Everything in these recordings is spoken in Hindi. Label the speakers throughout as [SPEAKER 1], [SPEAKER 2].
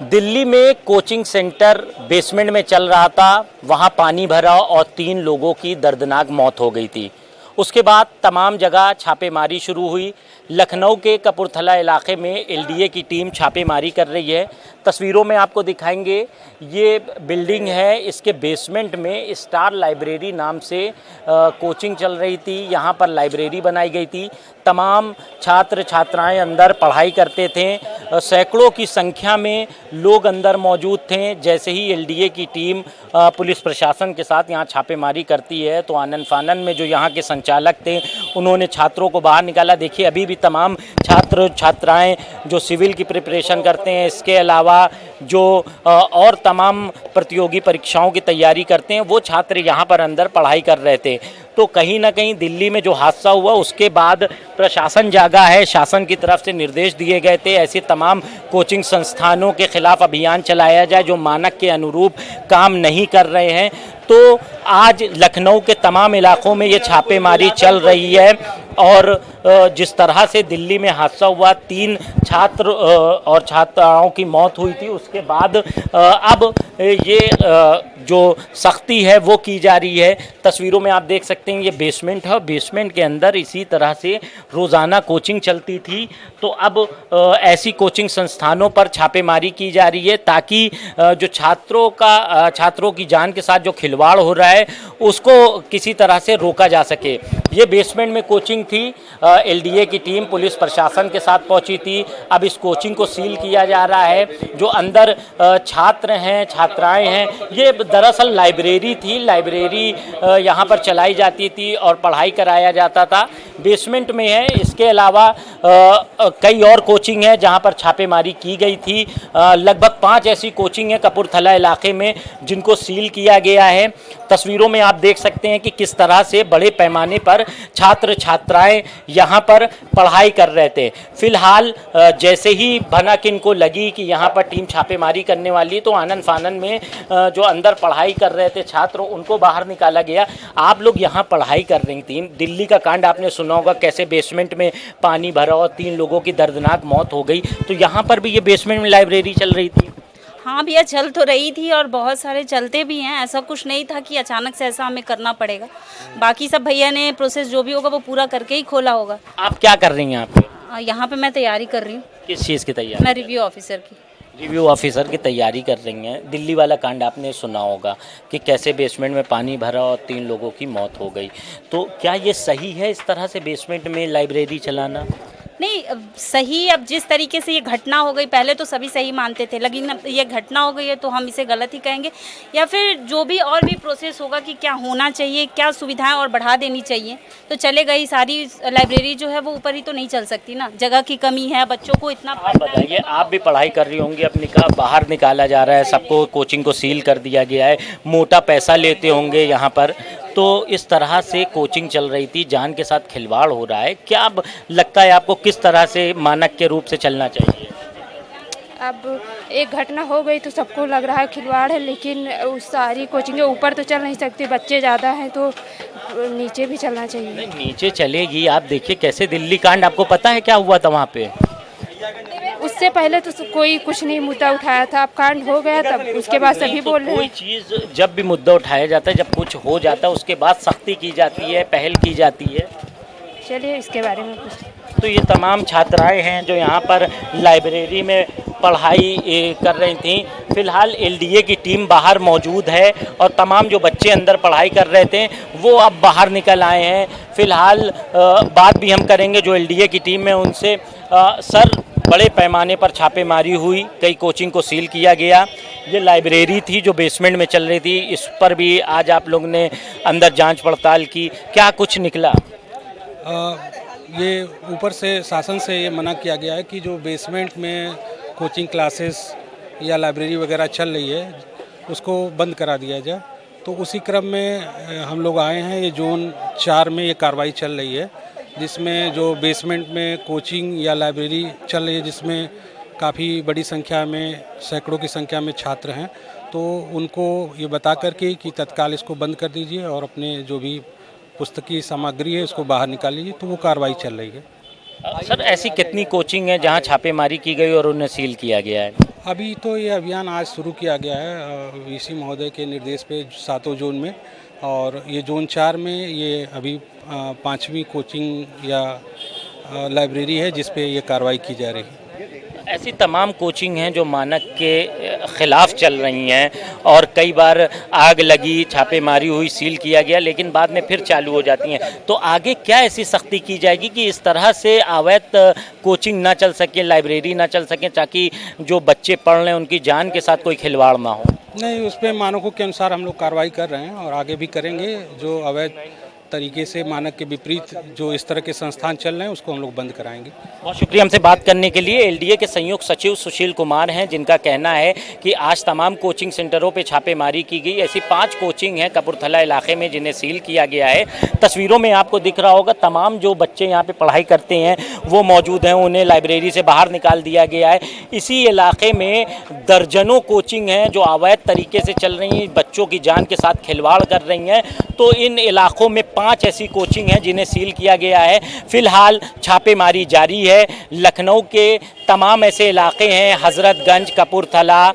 [SPEAKER 1] दिल्ली में कोचिंग सेंटर बेसमेंट में चल रहा था, वहां पानी भरा और 3 लोगों की दर्दनाक मौत हो गई थी। उसके बाद तमाम जगह छापेमारी शुरू हुई। लखनऊ के कपूरथला इलाके में एलडीए की टीम छापेमारी कर रही है। तस्वीरों में आपको दिखाएंगे, ये बिल्डिंग है, इसके बेसमेंट में स्टार लाइब्रेरी नाम से कोचिंग चल रही थी। यहाँ पर लाइब्रेरी बनाई गई थी, तमाम छात्र छात्राएं अंदर पढ़ाई करते थे। सैकड़ों की संख्या में लोग अंदर मौजूद थे। जैसे ही एलडीए की टीम पुलिस प्रशासन के साथ यहाँ छापेमारी करती है तो आनन फानन में जो यहाँ के संचालक थे उन्होंने छात्रों को बाहर निकाला। देखिए, अभी भी तमाम छात्र छात्राएं जो सिविल की प्रिपरेशन करते हैं, इसके अलावा जो और तमाम प्रतियोगी परीक्षाओं की तैयारी करते हैं, वो छात्र यहाँ पर अंदर पढ़ाई कर रहे थे। तो कहीं ना कहीं दिल्ली में जो हादसा हुआ उसके बाद प्रशासन जागा है। शासन की तरफ से निर्देश दिए गए थे ऐसे तमाम कोचिंग संस्थानों के खिलाफ अभियान चलाया जाए जो मानक के अनुरूप काम नहीं कर रहे हैं। तो आज लखनऊ के तमाम इलाकों में ये छापेमारी चल रही है और जिस तरह से दिल्ली में हादसा हुआ, 3 छात्र और छात्राओं की मौत हुई थी, उसके बाद अब ये जो सख्ती है वो की जा रही है। तस्वीरों में आप देख सकते हैं ये बेसमेंट है, बेसमेंट के अंदर इसी तरह से रोज़ाना कोचिंग चलती थी। तो अब ऐसी कोचिंग संस्थानों पर छापेमारी की जा रही है ताकि जो छात्रों की जान के साथ जो खिलवाड़ हो रहा है उसको किसी तरह से रोका जा सके। ये बेसमेंट में कोचिंग थी। एलडीए की टीम पुलिस प्रशासन के साथ पहुंची थी। अब इस कोचिंग को सील किया जा रहा है। जो अंदर छात्र हैं, छात्राएं हैं, ये दरअसल लाइब्रेरी थी। लाइब्रेरी यहाँ पर चलाई जाती थी और पढ़ाई कराया जाता था। बेसमेंट में है। इसके अलावा कई और कोचिंग है जहाँ पर छापेमारी की गई थी। लगभग 5 ऐसी कोचिंग है कपूरथला इलाके में जिनको सील किया गया है। तस्वीरों में आप देख सकते हैं कि किस तरह से बड़े पैमाने पर छात्र छात्राएं यहाँ पर पढ़ाई कर रहे थे। फिलहाल जैसे ही भनक इनको लगी कि यहाँ पर टीम छापेमारी करने वाली, तो आनन फानन में जो अंदर पढ़ाई कर रहे थे छात्र उनको बाहर निकाला गया। आप लोग यहाँ पढ़ाई कर रही थी, दिल्ली का कांड आपने सुना होगा, कैसे बेसमेंट में पानी भरा और 3 लोगों की दर्दनाक मौत हो गई। तो यहाँ पर भी ये बेसमेंट में लाइब्रेरी चल रही थी।
[SPEAKER 2] हाँ भैया, चल तो रही थी और बहुत सारे चलते भी हैं। ऐसा कुछ नहीं था कि अचानक से ऐसा हमें करना पड़ेगा। बाकी सब भैया ने प्रोसेस जो भी होगा वो पूरा करके ही खोला होगा।
[SPEAKER 1] आप क्या कर रही हैं यहाँ पे?
[SPEAKER 2] यहाँ पे मैं तैयारी कर रही हूँ।
[SPEAKER 1] किस चीज़ की तैयारी?
[SPEAKER 2] मैं रिव्यू ऑफिसर की।
[SPEAKER 1] रिव्यू ऑफिसर की तैयारी कर रही हैं। दिल्ली वाला कांड आपने सुना होगा कि कैसे बेसमेंट में पानी भरा और 3 लोगों की मौत हो गई। तो क्या ये सही है इस तरह से बेसमेंट में लाइब्रेरी चलाना?
[SPEAKER 2] नहीं सही, अब जिस तरीके से ये घटना हो गई, पहले तो सभी सही मानते थे, लेकिन अब ये घटना हो गई है तो हम इसे गलत ही कहेंगे। या फिर जो भी और भी प्रोसेस होगा कि क्या होना चाहिए, क्या सुविधाएं और बढ़ा देनी चाहिए, तो चले गई। सारी लाइब्रेरी जो है वो ऊपर ही तो नहीं चल सकती ना, जगह की कमी है, बच्चों को इतना।
[SPEAKER 1] आप बताइए, आप भी पढ़ाई कर रही होंगी, अपनी का बाहर निकाला जा रहा है, सबको कोचिंग को सील कर दिया गया है, मोटा पैसा लेते होंगे यहाँ पर। तो इस तरह से कोचिंग चल रही थी, जान के साथ खिलवाड़ हो रहा है। क्या अब लगता है आपको किस तरह से मानक के रूप से चलना चाहिए?
[SPEAKER 3] अब एक घटना हो गई तो सबको लग रहा है खिलवाड़ है, लेकिन उस सारी कोचिंग के ऊपर तो चल नहीं सकती, बच्चे ज़्यादा हैं तो नीचे भी चलना चाहिए।
[SPEAKER 1] नहीं, नीचे चलेगी। आप देखिए कैसे दिल्ली कांड, आपको पता है क्या हुआ था वहाँ पे?
[SPEAKER 3] उससे पहले तो कोई कुछ नहीं मुद्दा उठाया था, अब कांड हो गया तब उसके बाद सभी बोल रहे हैं।
[SPEAKER 1] कोई चीज़ जब भी मुद्दा उठाया जाता है, जब कुछ हो जाता है उसके बाद सख्ती की जाती है, पहल की जाती है।
[SPEAKER 3] चलिए इसके बारे में कुछ।
[SPEAKER 1] तो ये तमाम छात्राएं हैं जो यहाँ पर लाइब्रेरी में पढ़ाई कर रही थी। फिलहाल एलडीए की टीम बाहर मौजूद है और तमाम जो बच्चे अंदर पढ़ाई कर रहे थे वो अब बाहर निकल आए हैं। फिलहाल बात भी हम करेंगे जो एलडीए की टीम है उनसे। सर, बड़े पैमाने पर छापेमारी हुई, कई कोचिंग को सील किया गया। ये लाइब्रेरी थी जो बेसमेंट में चल रही थी, इस पर भी आज आप लोग ने अंदर जांच पड़ताल की, क्या कुछ निकला?
[SPEAKER 4] ये ऊपर से शासन से ये मना किया गया है कि जो बेसमेंट में कोचिंग क्लासेस या लाइब्रेरी वगैरह चल रही है उसको बंद करा दिया जाए। तो उसी क्रम में हम लोग आए हैं। ये जोन 4 में ये कार्रवाई चल रही है जिसमें जो बेसमेंट में कोचिंग या लाइब्रेरी चल रही है जिसमें काफ़ी बड़ी संख्या में, सैकड़ों की संख्या में छात्र हैं, तो उनको ये बता करके कि तत्काल इसको बंद कर दीजिए और अपने जो भी पुस्तकीय सामग्री है उसको बाहर निकाल लीजिए। तो वो कार्रवाई चल रही है।
[SPEAKER 1] सर, ऐसी कितनी कोचिंग है जहां छापेमारी की गई और उन्हें सील किया गया है?
[SPEAKER 4] अभी तो ये अभियान आज शुरू किया गया है वीसी महोदय के निर्देश पे 7 जोन में, और ये जोन 4 में ये अभी 5वीं कोचिंग या लाइब्रेरी है जिस पे ये कार्रवाई की जा रही है।
[SPEAKER 1] ऐसी तमाम कोचिंग हैं जो मानक के खिलाफ चल रही हैं और कई बार आग लगी, छापेमारी हुई, सील किया गया, लेकिन बाद में फिर चालू हो जाती हैं। तो आगे क्या ऐसी सख्ती की जाएगी कि इस तरह से अवैध कोचिंग ना चल सके, लाइब्रेरी ना चल सके, ताकि जो बच्चे पढ़ रहे हैं उनकी जान के साथ कोई खिलवाड़ ना हो?
[SPEAKER 4] नहीं, उस पर मानकों के अनुसार हम लोग कार्रवाई कर रहे हैं और आगे भी करेंगे। जो अवैध तरीके से मानक के विपरीत जो इस तरह के संस्थान चल रहे हैं उसको हम लोग बंद कराएंगे।
[SPEAKER 1] बहुत शुक्रिया हमसे बात करने के लिए। एलडीए के संयुक्त सचिव सुशील कुमार हैं, जिनका कहना है कि आज तमाम कोचिंग सेंटरों पे छापेमारी की गई। ऐसी 5 कोचिंग हैं कपूरथला इलाके में जिन्हें सील किया गया है। तस्वीरों में आपको दिख रहा होगा तमाम जो बच्चे यहाँ पे पढ़ाई करते हैं वो मौजूद हैं, उन्हें लाइब्रेरी से बाहर निकाल दिया गया है। इसी इलाके में दर्जनों कोचिंग हैं जो अवैध तरीके से चल रही हैं, बच्चों की जान के साथ खिलवाड़ कर रही हैं। तो इन इलाकों में 5 ऐसी कोचिंग हैं जिन्हें सील किया गया है। फिलहाल छापेमारी जारी है। लखनऊ के तमाम ऐसे इलाके हैं, हजरतगंज, कपूरथला,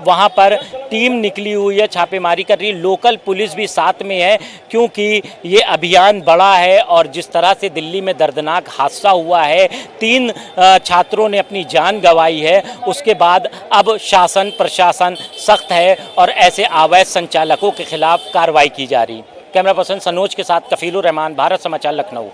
[SPEAKER 1] वहाँ पर टीम निकली हुई है, छापेमारी कर रही है। लोकल पुलिस भी साथ में है, क्योंकि ये अभियान बड़ा है और जिस तरह से दिल्ली में दर्दनाक हादसा हुआ है, 3 छात्रों ने अपनी जान गंवाई है, उसके बाद अब शासन प्रशासन सख्त है और ऐसे अवैध संचालकों के खिलाफ कार्रवाई की जा रही। कैमरा पर्सन सनोज के साथ कफीलुर रहमान, भारत समाचार, लखनऊ।